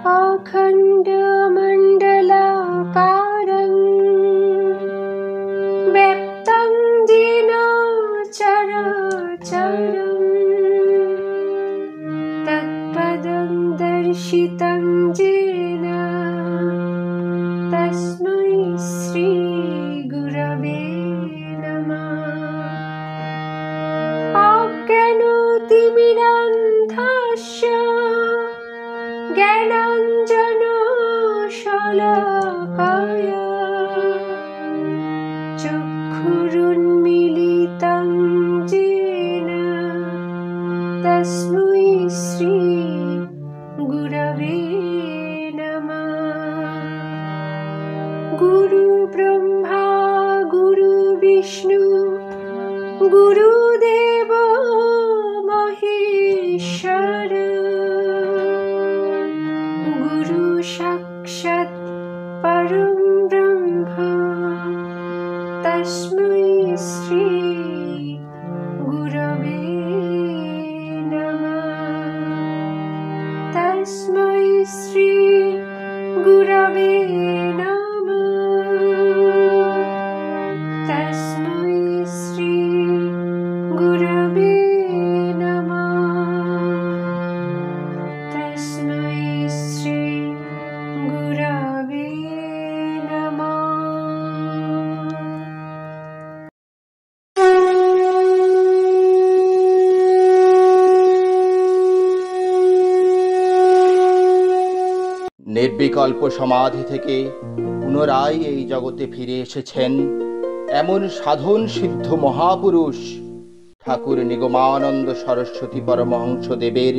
अखण्डमण्डलाकारं व्याप्तं येन चराचरं तत्पदं दर्शितं येन तस्मै श्री गुरवे नमः। अज्ञानतिमिरान्धस्य ज्ञानाञ्जनशलाकया चक्षुरुन्मीलितं येन तस्मै श्री गुरवे नमः। गुरु ब्रह्मा गुरु विष्णु गुरुदेव महेश्वर गुरु साक्षात् परं ब्रह्म तस्मै श्री गुरवे नमः। तस्मै श्री गुरवे नमः। तस्मै श्री गुरवे नमः। तस्मै श्री गुरवे नमः। নির্বিকল্প সমাধি থেকে পুনরায় এই জগতে ফিরে এসেছেন এমন সাধন সিদ্ধ মহাপুরুষ ঠাকুর নিগমানন্দ সরস্বতী পরমহংস দেবের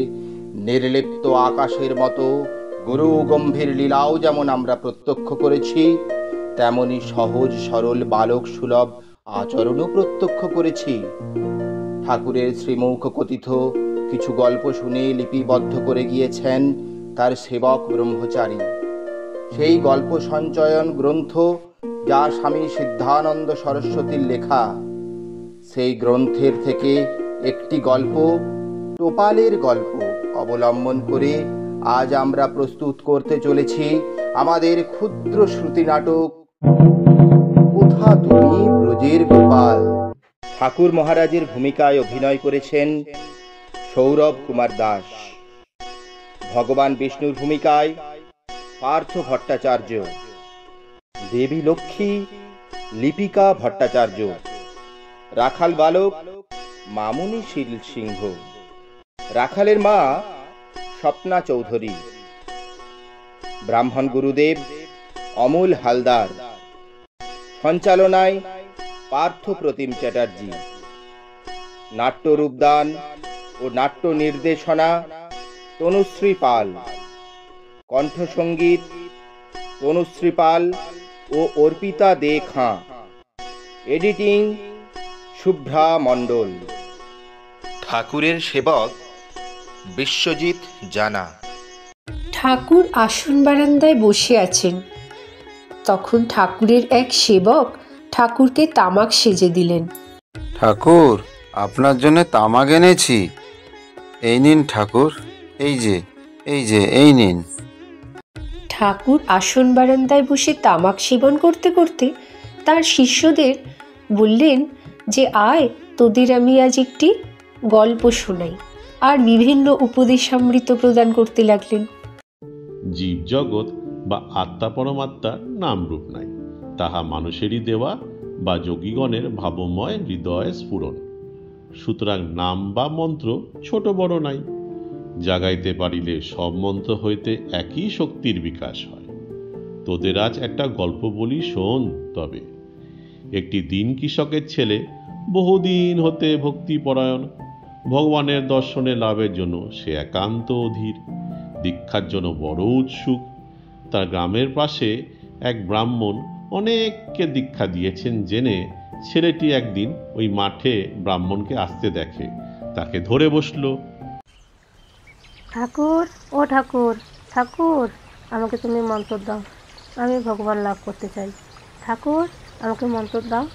নির্লিপ্ত আকাশের মতো গুরু গম্ভীর লীলাও যেমন আমরা প্রত্যক্ষ করেছি, তেমনি সহজ সরল বালক সুলভ আচরণও প্রত্যক্ষ করেছি। ঠাকুরের শ্রীমুখ কথিত কিছু গল্প শুনে লিপিবদ্ধ করে গিয়েছেন তার সেবক ব্রহ্মচারী। সেই গল্প সঞ্চয়ন গ্রন্থ যা স্বামী সিদ্ধানন্দ সরস্বতীর লেখা, সেই গ্রন্থের থেকে একটি গল্প, টোপালের গল্প অবলম্বন করে আজ আমরা প্রস্তুত করতে চলেছি আমাদের ক্ষুদ্র শ্রুতি নাটক কোথা তুমি ব্রজের গোপাল। ঠাকুর মহারাজের ভূমিকায় অভিনয় করেছেন সৌরভ কুমার দাস, ভগবান বিষ্ণুর ভূমিকায় পার্থ ভট্টাচার্য, দেবী লক্ষ্মী লিপিকা ভট্টাচার্য, রাখাল বালক মামুনি শীল সিংহ, রাখালের মা স্বপ্না চৌধুরী, ব্রাহ্মণ গুরুদেব অমল হালদার, সঞ্চালনায় পার্থ প্রতিম চ্যাটার্জি, নাট্য রূপদান ও নাট্য নির্দেশনা তনুশ্রী পাল, কণ্ঠসঙ্গীত তনুশ্রী পাল ও অর্পিতা দে খাঁ, এডিটিং শুভ্রা মণ্ডল। ঠাকুরের সেবক বিশ্বজিৎ জানা। ঠাকুর আসন বারান্দায় বসে আছেন। তখন ঠাকুরের এক সেবক ঠাকুরকে তামাক সেজে দিলেন। ঠাকুর, আপনার জন্য তামাক এনেছি, এই নিন ঠাকুর, এই যে এই নিন। ঠাকুর আসন বারান্দায় বসে তামাক সেবন করতে করতে তার শিষ্যদের বললেন যে আয়, তোদের আমি আজ একটি গল্প শোনাই, আর বিভিন্ন উপদেশামৃত প্রদান করতে লাগলেন। জীবজগৎ বা আত্মা পরমাত্মার নামরূপ নাই, তাহা মানুষেরই দেওয়া বা যোগীগণের ভাবময় হৃদয়ে স্ফুরণ। সুতরাং নাম বা মন্ত্র ছোট বড় নাই, জাগাইতে পারিলে সব মন্ত্র হইতে একই শক্তির বিকাশ হয়। তোদের আজ একটা গল্প বলি, শোন তবে। একটি দিন কৃষকের ছেলে বহুদিন হতে ভক্তিপরায়ণ, ভগবানের দর্শনে লাভের জন্য সে একান্ত অধীর, দীক্ষার জন্য বড় উৎসুক। তার গ্রামের পাশে এক ব্রাহ্মণ অনেককে দীক্ষা দিয়েছেন জেনে ছেলেটি একদিন ওই মাঠে ব্রাহ্মণকে আসতে দেখে, তাকে ধরে বসল। ঠাকুর, ও ঠাকুর, ঠাকুর আমাকে তুমি মন্ত্র দাও, আমি ভগবান লাভ করতে চাই। ঠাকুর আমাকে মন্ত্র দাও,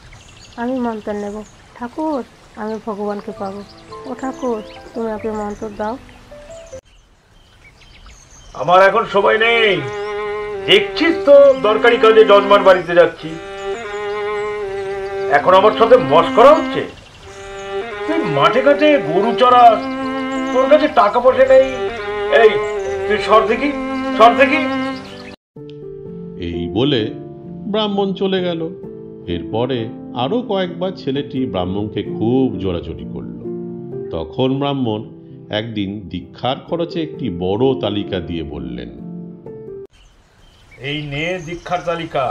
আমি মন্ত্র নেব। ঠাকুর আমি ভগবানকে পাবো। ও ঠাকুর তুমি আমাকে মন্ত্র দাও। আমার এখন সময় নেই। দেখছিস তো দরকারি কাজে যজমান বাড়িতে যাচ্ছি। এখন আমার সাথে মশকরা হচ্ছে? তুই মাঠে ঘাটে গরু চড়াস, তোর কাছে টাকা পয়সা নেই। এই তুই সর দেখি, সর দেখি। এই বলে ব্রাহ্মণ চলে গেল। এরপরে আরও কয়েকবার ছেলেটি ব্রাহ্মণকে খুব জোরাজুরি করল। তখন ব্রাহ্মণ একদিন দীক্ষার খরচে একটি বড় তালিকা দিয়ে বললেন, এই নে দীক্ষার তালিকা,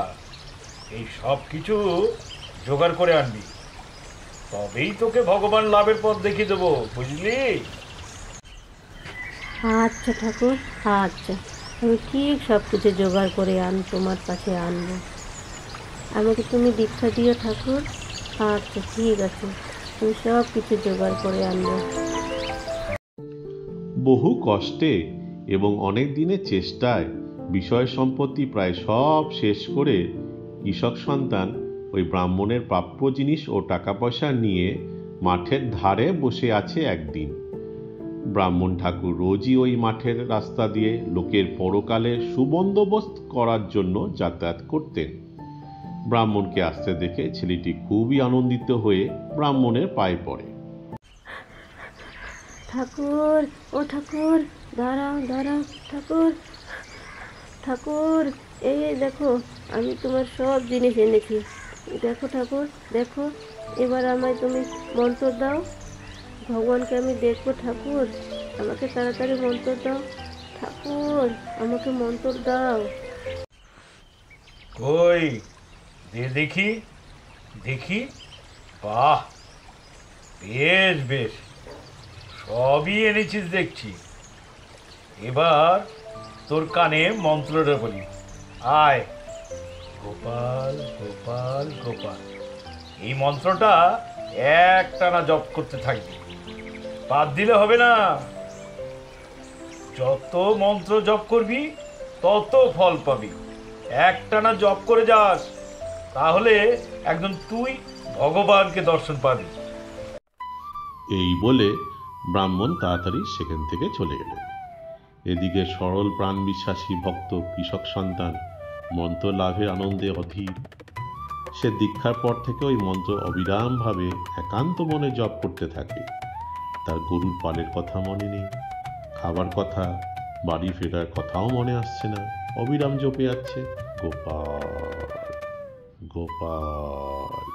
এই সব কিছু জোগাড় করে আনবি, তবেই তোকে ভগবান লাভের পথ দেখিয়ে দেবো, বুঝলি? আচ্ছা ঠাকুর, আচ্ছা, আমি ঠিক সব কিছু জোগাড় করে তোমার কাছে আনবো। আমাকে তুমি দীক্ষা দিও ঠাকুর। আচ্ছা ঠিক আছে, আমি সব কিছু জোগাড় করে আনবো। বহু কষ্টে এবং অনেক দিনের চেষ্টায় বিষয় সম্পত্তি প্রায় সব শেষ করে কৃষক সন্তান ওই ব্রাহ্মণের প্রাপ্য জিনিস ও টাকা পয়সা নিয়ে মাঠের ধারে বসে আছে একদিন। ব্রাহ্মণ ঠাকুর রোজই ওই মাঠের রাস্তা দিয়ে লোকের পরকালে সুবন্দোবস্ত করার জন্য যাতায়াত করতেন। ব্রাহ্মণকে আসতে দেখে ছেলেটি খুবই আনন্দিত হয়ে ব্রাহ্মণের পায়ে পড়ে। ঠাকুর, ও ঠাকুর, দাঁড়াও দাঁড়াও ঠাকুর, ঠাকুর, এই দেখো আমি তোমার সব জিনিস এনেছি। দেখো ঠাকুর, দেখো, এবার আমায় তুমি মন্ত্র দাও। ভগবানকে আমি দেখবো ঠাকুর, আমাকে তাড়াতাড়ি মন্ত্র দাও ঠাকুর, আমাকে মন্ত্র দাও। কই দে দেখি, দেখি। বাহ, বেশ বেশ, সবই এনেছিস দেখছি। এবার তোর কানে মন্ত্রটা বলি। আয়, গোপাল গোপাল গোপাল, এই মন্ত্রটা একটানা জপ করতে থাকবি, বাদ দিলে হবে না। যত মন্ত্র জপ করবি তত ফল পাবি। একটানা জপ করে যাস, তাহলে একদম তুই ভগবানকে দর্শন পাবি। এই বলে ব্রাহ্মণ তাড়াতাড়ি সেখান থেকে চলে গেলেন। এদিকে সরল প্রাণ বিশ্বাসী ভক্ত কৃষক সন্তান মন্ত্র লাভের আনন্দে অধীর। সে দীক্ষার পর থেকে ওই মন্ত্র অবিরামভাবে একান্ত মনে জপ করতে থাকে। তার গরুর পালের কথা মনে নেই, খাবার কথা, বাড়ি ফেরার কথাও মনে আসছে না। অবিরাম জপে যাচ্ছে, গোপাল গোপাল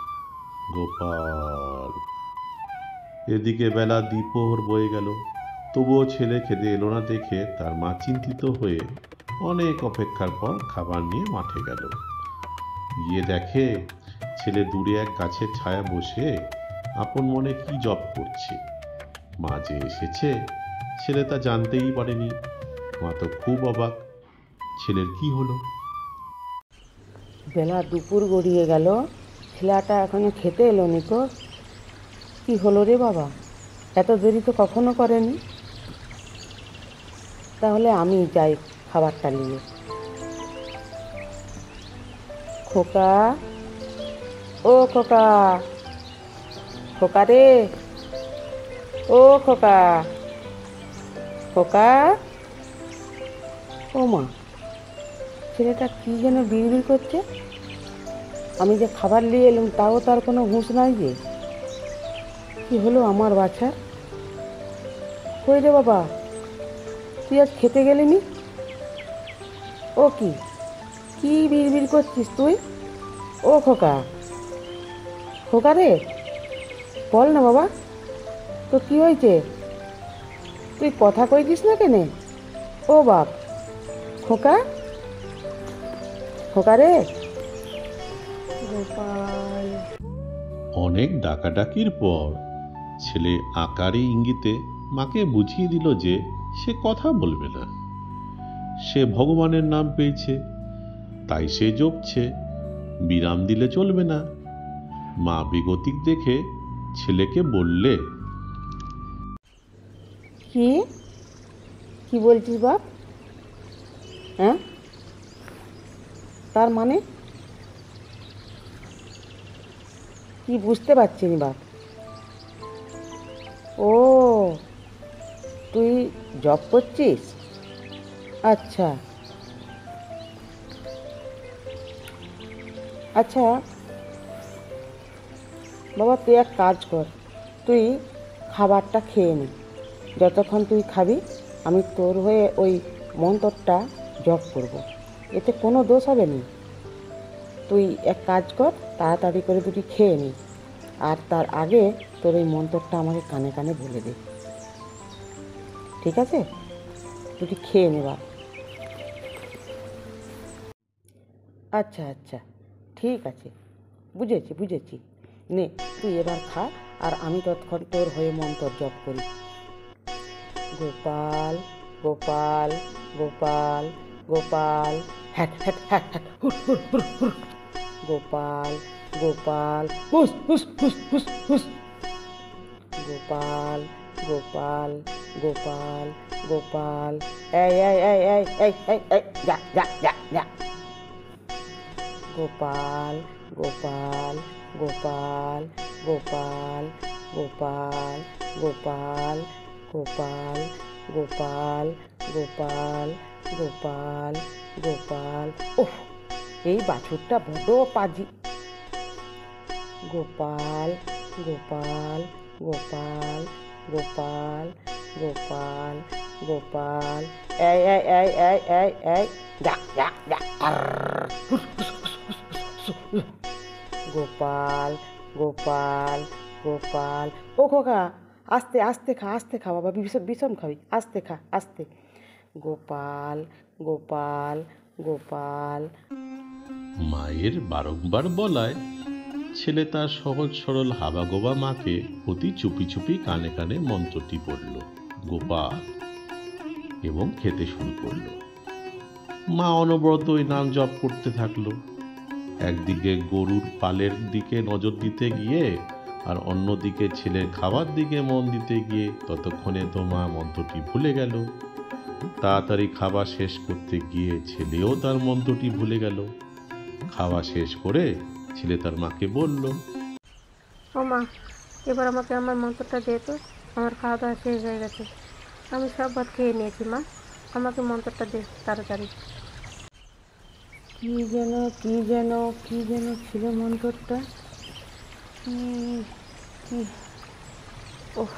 গোপাল। এদিকে বেলা দ্বিপ্রহর বয়ে গেল, তবুও ছেলে খেতে এলো না দেখে তার মা চিন্তিত হয়ে অনেক অপেক্ষার পর খাবার নিয়ে মাঠে গেল। গিয়ে দেখে ছেলে দূরে এক গাছের ছায়া বসে আপন মনে কি জপ করছে। মা যে এসেছে ছেলে তা জানতেই পারেনি। মা তো খুব অবাক, ছেলের কি হলো। বেলা দুপুর গড়িয়ে গেল, ছেলেটা এখনো খেতে এলো নি তো, কি হলো রে বাবা, এত দেরি তো কখনো করেনি। তাহলে আমি যাই খাবারটা নিয়ে। খোকা, ও খোকা, খোকা রে, ও খোকা, খোকা। ও মা, ছেলেটা কি যেন বিড়বিড় করছে। আমি যে খাবার নিয়ে এলাম তাও তার কোনো হুঁশ নাই যে। কি হলো আমার বাচ্চার? কই রে বাবা, তুই আজ খেতে গেলিনি? ও কি কি বিড়বিড় করছিস তুই? ও খোকা, খোকা রে, বল না বাবা, তো কি হয়েছে? তুই কথা কইছিস না কেনে? ও বাপ, খোকা, খোকা রে। গোপাল। অনেক ডাকাডাকির পর ছেলে আকারে ইঙ্গিতে মাকে বুঝিয়ে দিল যে সে কথা বলবে না। সে ভগবানের নাম পেয়েছে, তাই সে জপছে, বিরাম দিলে চলবে না। মা বেগতিক দেখে ছেলেকে বললে, কি কি বলছিস বাপ? হ্যাঁ, তার মানে কি বুঝতে পারছি না বাপ। ও, তুই জব করছিস? আচ্ছা আচ্ছা বাবা, তুই এক কাজ কর, তুই খাবারটা খেয়ে নে। যতক্ষণ তুই খাবি আমি তোর হয়ে ওই মন্ত্রটা জপ করব, এতে কোনো দোষ হবে না। তুই এক কাজ কর, তাড়াতাড়ি করে দুটি খেয়ে নি, আর তার আগে তোর এই মন্ত্রটা আমাকে কানে কানে বলে দে, ঠিক আছে? দুটি খেয়ে নেবা। আচ্ছা আচ্ছা, ঠিক আছে, বুঝেছি বুঝেছি। নে তুই এবার খা, আর আমি ততক্ষণ তোর হয়ে মন্ত্র জপ করি। গোপাল গোপাল গোপাল গোপাল, হ্যাট হ্যাট হ্যাট হ্যাট, হুর হুর হুর হুর। গোপাল গোপাল, হুস হুস হুস হুস হুস। গোপাল গোপাল গোপাল গোপাল, এই এই এই এই এই এই এই, যা যা যা যা। গোপাল গোপাল গোপাল গোপাল গোপাল গোপাল গোপাল গোপাল গোপাল গোপাল গোপাল। ওহ, এই বাছুরটা বড় পাজি। গোপাল গোপাল গোপাল গোপাল গোপাল গোপাল, এই এই এই এই এই এই, যা যা যা। গোপাল গোপাল গোপাল। ও খোকা, আস্তে আস্তে খা, আস্তে খা বাবা, ভীষণ খাবি, আস্তে খা আস্তে। গোপাল গোপাল গোপাল। মায়ের বারংবার বলায় ছেলে তার সহজ সরল হাবাগোবা মাকে অতি চুপি চুপি কানে কানে মন্ত্রটি পড়ল গোপাল, এবং খেতে শুরু করল। মা অনবরত ওই নাম জপ করতে থাকলো। একদিকে গরুর পালের দিকে নজর দিতে গিয়ে আর অন্যদিকে ছেলের খাবার দিকে মন দিতে গিয়ে ততক্ষণে তো মা মন্ত্রটি ভুলে গেল। তাড়াতাড়ি খাবার শেষ করতে গিয়ে ছেলেও তার মন্ত্রটি ভুলে গেল। খাওয়া শেষ করে ছেলে তার মাকে বলল, ও মা, এবার আমাকে আমার মন্ত্রটা দে তো, আমার খাওয়া দাওয়া শেষ হয়ে গেছে, আমি সব ভাত খেয়ে নিয়েছি। মা, আমাকে মন্ত্রটা দে তাড়াতাড়ি। কি যেন কি যেন কি যেন ছিল মন্ত্রটা? ওহ,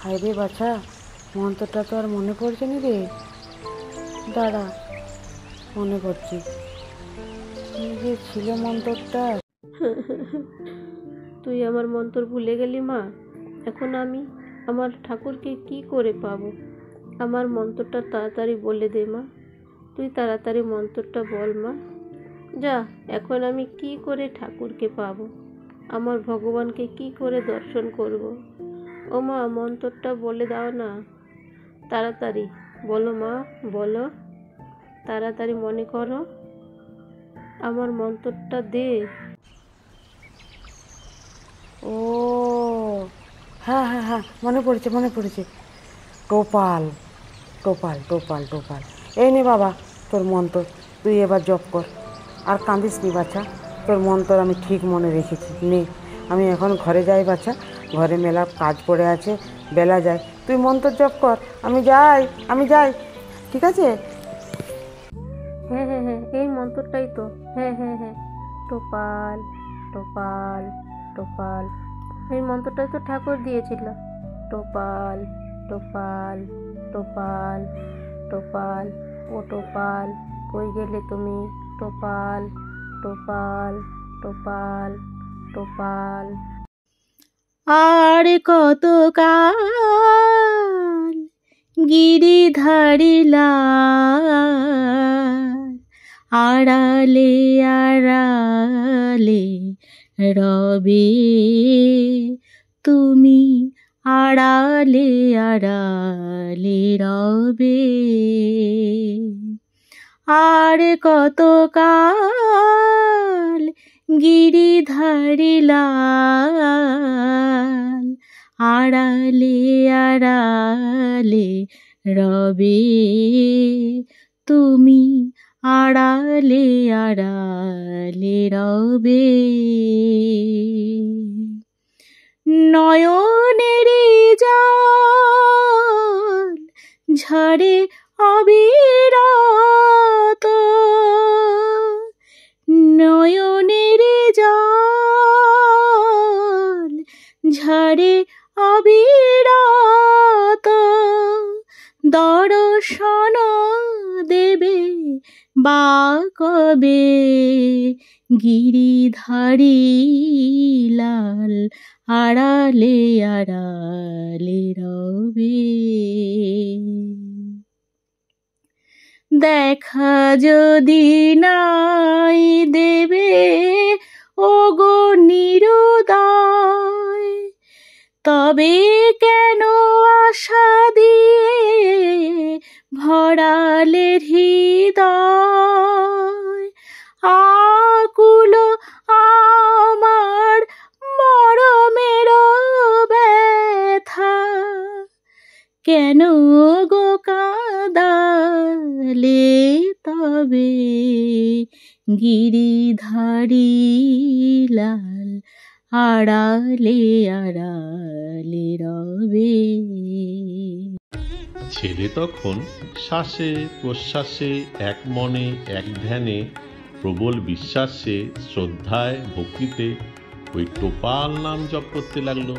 হায় রে বাছা, মন্ত্রটা তো আর মনে পড়ছে না রে। দাঁড়া, মনে পড়ছি, কি যে ছিল মন্ত্রটা। তুই আমার মন্ত্র ভুলে গেলি মা, এখন আমি আমার ঠাকুরকে কি করে পাবো? আমার মন্ত্রটা তাড়াতাড়ি বলে দে মা, তুই তাড়াতাড়ি মন্ত্রটা বল মা। যা, এখন আমি কি করে ঠাকুরকে পাবো? আমার ভগবানকে কি করে দর্শন করব? ও মা, মন্ত্রটা বলে দাও না, তাড়াতাড়ি বলো মা, বলো, তাড়াতাড়ি মনে করো, আমার মন্ত্রটা দে। ও হ্যাঁ হ্যাঁ হ্যাঁ, মনে পড়েছে মনে পড়েছে। টোপাল টোপাল টোপাল টোপাল। এই নে বাবা তোর মন্ত্র, তুই এবার জপ কর। আর কাঁদিস নি বাচ্চা, তোর মন্ত্র আমি ঠিক মনে রেখেছি। নে, আমি এখন ঘরে যাই বাচ্চা, ঘরে মেলা কাজ পড়ে আছে, বেলা যায়, তুই মন্ত্র জপ কর, আমি যাই আমি যাই, ঠিক আছে? হ্যাঁ হ্যাঁ হ্যাঁ, এই মন্ত্রটাই তো, হ্যাঁ হ্যাঁ হ্যাঁ, টোপাল টোপাল টোপাল, এই মন্ত্রটাই তো ঠাকুর দিয়েছিল। টোপাল টোপাল টোপাল টোপাল, ও টোপাল কই গেলে তুমি? টোপাল টোপাল টোপাল টোপাল। আর কত কাল গিরিধারী লাল, আড়ালে আড়ালে রবে তুমি, আড়ালে আড়ালে রবে। আর কত কাল গিরিধারী লাল, আড়ালে আড়ালে রবে তুমি, আড়ালে আড়ালে রবে। নয়নেরই জল ঝরে অবিরত, নয়নের জল ঝরে অবিরত, দর্শন দেবে বা কবে গিরিধারী লাল আড়ালে আড়ালে রবে। দেখা যদি নাই দেবে ওগো নিরুদয়, তবে কেন আশা দিয়ে ভরালে হৃদয়? আকুল আমার মরমের ব্যথা, কেন গো কাঁদালে তবে গিরিধারী লাল আড়ালে আড়ালে রবে। ছেলে তখন শ্বাসে প্রশ্বাসে এক মনে এক ধ্যানে প্রবল বিশ্বাসে শ্রদ্ধায় ভক্তিতে ওই টোপাল নাম জপ করতে লাগলো।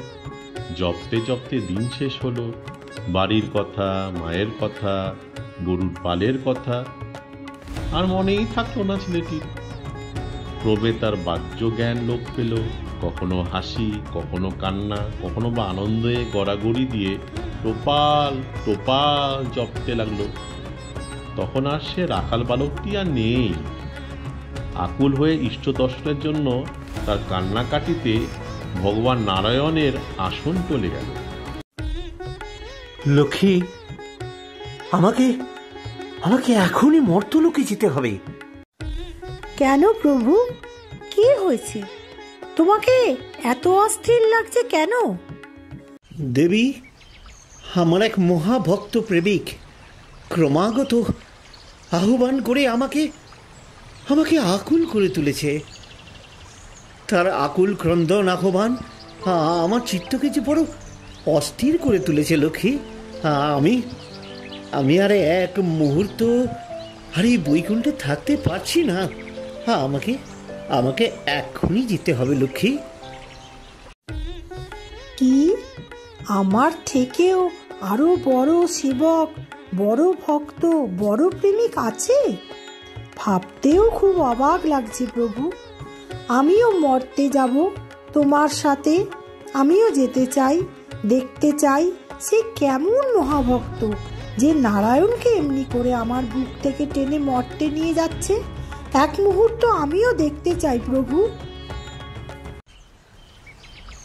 জপতে জপতে দিন শেষ হলো। বাড়ির কথা, মায়ের কথা, গরুর পালের কথা আর মনেই থাকলো না ছেলেটির। ক্রমে তার বাহ্য জ্ঞান লোপ পেল। কখনো হাসি, কখনো কান্না, কখনো বা আনন্দে গড়াগড়ি দিয়ে টোপাল টোপাল জপতে লাগলো। তখন আর সে রাখাল বালকটি আর নেই। আকুল হয়ে ইষ্টদর্শনের জন্য তার কান্নাকাটিতে ভগবান নারায়ণের আসন চলে গেল। লক্ষ্মী, আমাকে আমাকে এখনই মর্তলোকে যেতে হবে। কেন প্রভু, কি হয়েছে? তোমাকে এত অস্থির লাগছে কেন? দেবী, আমার এক মহাভক্ত প্রেমিক ক্রমাগত আহ্বান করে আমাকে আকুল করে তুলেছে। তার আকুল ক্রন্দন আহ্বান আমার চিত্তকে যে বড় অস্থির করে তুলেছে লক্ষ্মী। আমি আর এক মুহূর্ত আর এই বৈকুণ্ঠে থাকতে পারছি না। আমাকে এখনই যেতে হবে লক্ষ্মী। কি, আমার থেকেও আরো বড় সেবক, বড় ভক্ত, বড় প্রেমিক আছে? ভাবতেও খুব অবাক লাগছে প্রভু। আমিও মরতে যাব তোমার সাথে। আমিও যেতে চাই, দেখতে চাই সে কেমন মহাভক্ত যে নারায়ণকে এমনি করে আমার বুক থেকে টেনে মর্তে নিয়ে যাচ্ছে। এক মুহূর্ত আমিও দেখতে চাই প্রভু।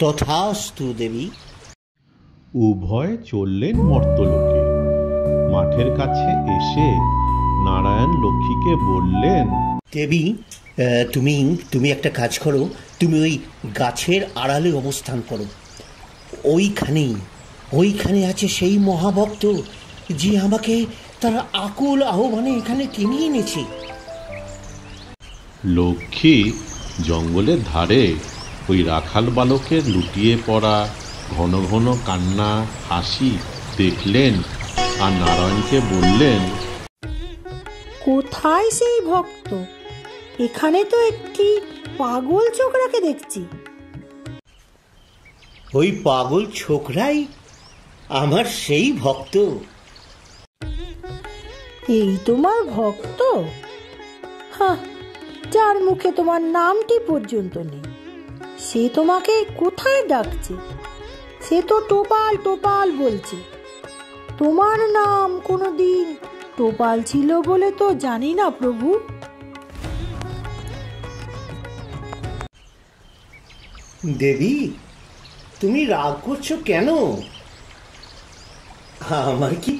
তথাস্তু দেবী। উভয় চললেন মর্তলোকে। মাঠের কাছে এসে নারায়ণ লক্ষ্মীকে বললেন, দেবী, তুমি একটা কাজ করো। তুমি ওই গাছের আড়ালে অবস্থান করো। ওইখানে আছে সেই মহাভক্ত যে আমাকে তার আকুল আহ্বানে এখানে টেনে এনেছে। লক্ষ্মী জঙ্গলের ধারে ওই রাখাল বালকের লুটিয়ে পড়া ঘন ঘন কান্না হাসি দেখলেন আর নারায়ণকে বললেন, কোথায় সেই ভক্ত? এখানে তো একটি পাগল ছোকরাকে দেখছি। ওই পাগল ছোকরাই আমার সেই ভক্ত। এই তোমার ভক্ত? হ্যাঁ, যার মুখে তোমার নামটি পর্যন্ত নেই, সে তোমাকে কোথায় ডাকছে? সে তো টোপাল টোপাল বলছে। তোমার নাম কোনোদিন টোপাল ছিল বলে তো জানি না প্রভু। দেবী, তুমি রাগ করছো কেন? আমার কি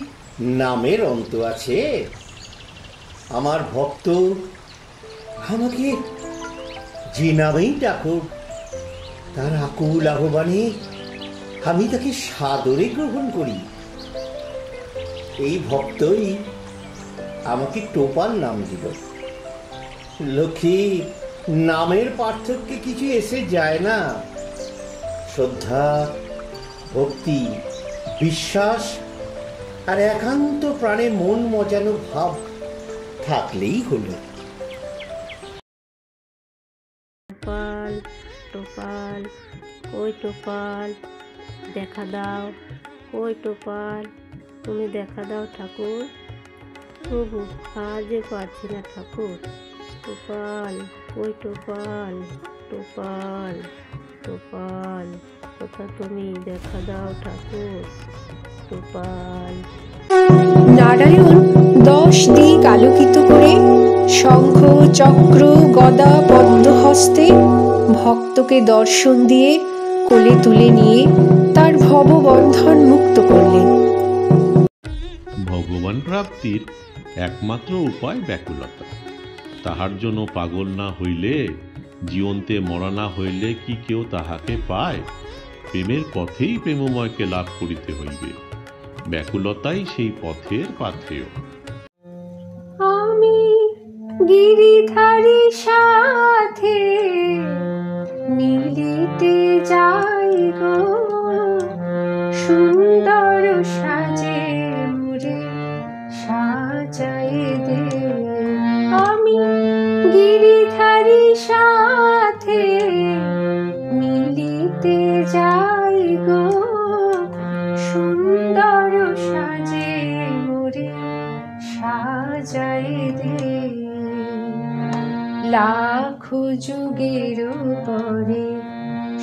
নামের অন্ত আছে? আমার ভক্ত আমাকে যে নামেই ডাকো, তার আকুল আহ্বানে আমি তাকে সাদরে গ্রহণ করি। এই ভক্তই আমাকে টোপাল নাম দিল। লক্ষ্মী, নামের পার্থক্যে কিছু এসে যায় না। শ্রদ্ধা, ভক্তি, বিশ্বাস আর একান্ত প্রাণে মন মজানো ভাব থাকলেই হলো। টোপাল টোপাল কই টোপাল, দেখা দাও, কই টোপাল, তুমি দেখা দাও ঠাকুর। প্রভু আজও পারছি না ঠাকুর। টোপাল কই টোপাল, টোপাল টোপাল কোথা তুমি, দেখা দাও ঠাকুর। টোপাল। নারায়ণ 10 দিক আলোকিত করে শঙ্খ চক্র গদা পদ্ম হস্তে ভক্তকে দর্শন দিয়ে কোলে তুলে নিয়ে তার ভববন্ধন মুক্ত করলেন। ভগবান প্রাপ্তির একমাত্র উপায় ব্যাকুলতা। তাহার জন্য পাগল না হইলে, জীবন্তে মরা না হইলে কি কেউ তাহাকে পায়? প্রেমের পথেই প্রেমময়কে লাভ করিতে হইবে। ব্যাকুলতাই সেই পথের পাথেয়। আমি গিরিধারী সাথে মিলিতে যাই গো, সুন্দর সাজে মুরে সাজাই দে। আমি গিরিধারী সাথে মিলিতে যাই গো, সুন্দর সাজে মোরে সাজাই দে। লাখো যুগের পরে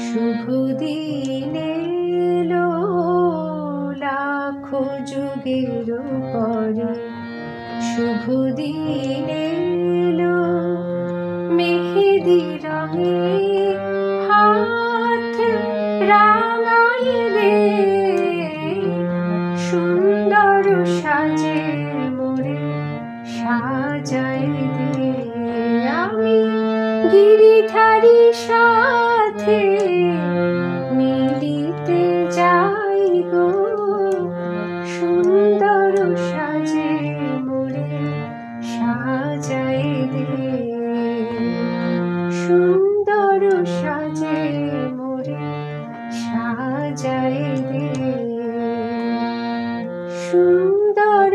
শুভ দিন এলো, লাখো যুগের পরে শুভ দিন এলো। মেহেদি রঙে হাত রাঙাই দে, সুন্দর সাজে মোরে সাজাই দে। আমি গিরিধারী সাথে মিলিতে যাই গো, সুন্দর সাজে মোরে সাজাই দে, সুন্দর সাজে মোরে সাজাই দে, সুন্দর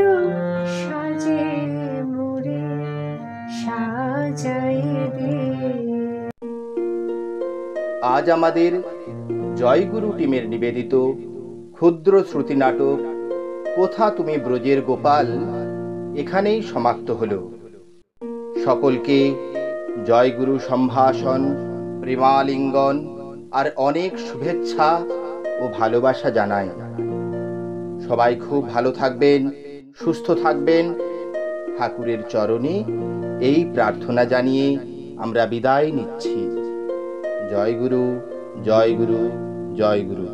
সাজে মোরে সাজাই দে। আজ আমাদের জয়গুরু টিমের নিবেদিত ক্ষুদ্র শ্রুতি নাটক কোথা তুমি ব্রজের গোপাল এখানেই সমাপ্ত হলো। সকলকে জয়গুরু সম্ভাষণ, প্রেমালিঙ্গন আর অনেক শুভেচ্ছা ও ভালোবাসা জানাই। সবাই খুব ভালো থাকবেন, সুস্থ থাকবেন, ঠাকুরের চরণে এই প্রার্থনা জানিয়ে আমরা বিদায় নিচ্ছি। জয় গুরু, জয় গুরু, জয় গুরু।